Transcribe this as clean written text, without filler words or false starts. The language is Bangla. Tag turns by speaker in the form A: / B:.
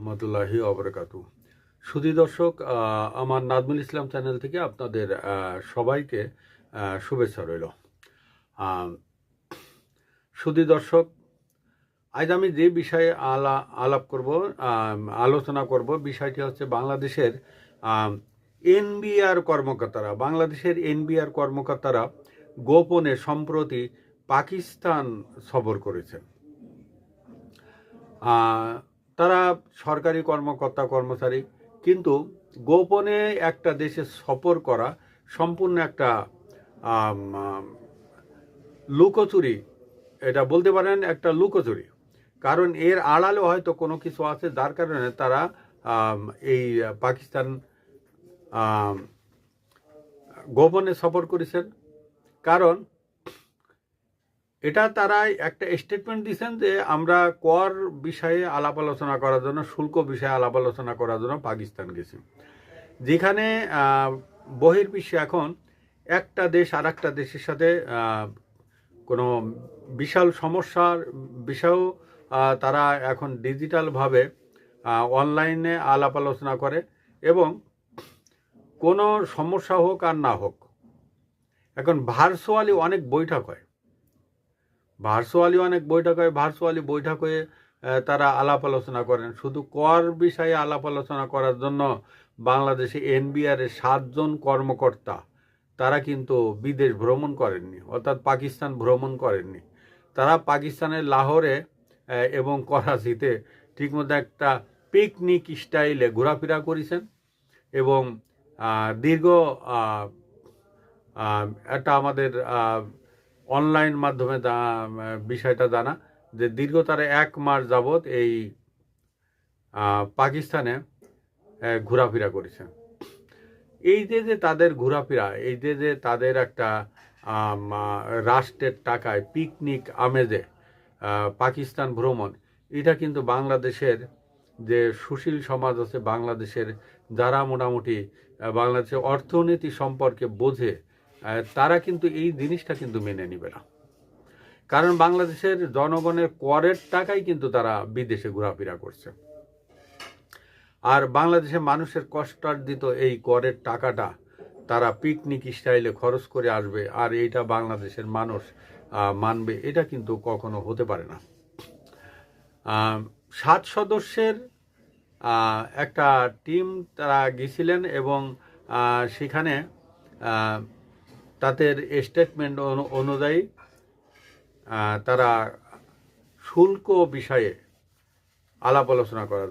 A: রহমতুল্লাহি অবরাকাতু। সুধী দর্শক, আমার নাজমুল ইসলাম চ্যানেল থেকে আপনাদের সবাইকে শুভেচ্ছা রইল। সুধী দর্শক, আজ আমি যে বিষয়ে আলাপ করব, আলোচনা করব, বিষয়টি হচ্ছে বাংলাদেশের বাংলাদেশের কর্মকর্তারা গোপনে সম্প্রতি পাকিস্তান সফর করেছেন। তারা সরকারি কর্মচারী, কিন্তু গোপনে একটা দেশে সফর করা সম্পূর্ণ একটা লুকোচুরি, এটা বলতে পারেন একটা লুকোচুরি। কারণ এর আড়ালে হয়তো কোনো কিছু আছে, যার কারণে তারা এই পাকিস্তান গোপনে সফর করেছেন। কারণ এটা তারা একটা স্টেটমেন্ট দিয়েছেন যে আমরা কর বিষয়ে আলাপ আলোচনা করার জন্য, শুল্ক বিষয়ে আলাপ আলোচনা করার জন্য পাকিস্তান গেছি, যেখানে বহির্বিশ্বে এখন একটা দেশ আর একটা দেশের সাথে কোনো বিশাল সমস্যার বিষয়েও তারা এখন ডিজিটালভাবে অনলাইনে আলাপ আলোচনা করে, এবং কোনো সমস্যা হোক আর না হোক, এখন ভার্চুয়ালি অনেক বৈঠক হয়, ভার্চুয়ালি বৈঠক হয়ে তারা আলাপ আলোচনা করেন। শুধু কর বিষয়ে আলাপ আলোচনা করার জন্য বাংলাদেশে এনবিআরের 7 জন কর্মকর্তা তারা কিন্তু বিদেশ ভ্রমণ করেননি, অর্থাৎ পাকিস্তান ভ্রমণ করেননি। তারা পাকিস্তানের লাহোরে এবং করাচিতে ঠিকমতো একটা পিকনিক স্টাইলে ঘোরাফেরা করেছেন, এবং দীর্ঘ একটা আমাদের অনলাইন মাধ্যমে বিষয়টা জানা যে দীর্ঘ তারা 1 মাস যাবৎ এই পাকিস্তানে ঘোরাফেরা করেছেন। এই যে তাদের ঘোরাফেরা, এই যে তাদের একটা রাষ্ট্রের টাকায় পিকনিক আমেজে পাকিস্তান ভ্রমণ, এটা কিন্তু বাংলাদেশের যে সুশীল সমাজ আছে, বাংলাদেশের যারা মোটামুটি বাংলাদেশের অর্থনীতি সম্পর্কে বোঝে, তারা কিন্তু এই জিনিসটা কিন্তু মেনে নিবে না। কারণ বাংলাদেশের জনগণের করের টাকাই কিন্তু তারা বিদেশে ঘোরাফেরা করছে, আর বাংলাদেশের মানুষের কষ্টার্জিত এই করের টাকাটা তারা পিকনিক স্টাইলে খরচ করে আসবে, আর এইটা বাংলাদেশের মানুষ মানবে, এটা কিন্তু কখনো হতে পারে না। 7 সদস্যের একটা টিম তারা গেছিলেন, এবং সেখানে তাদের স্টেটমেন্ট অনুযায়ী তারা শুল্ক বিষয়ে আলাপ আলোচনা করার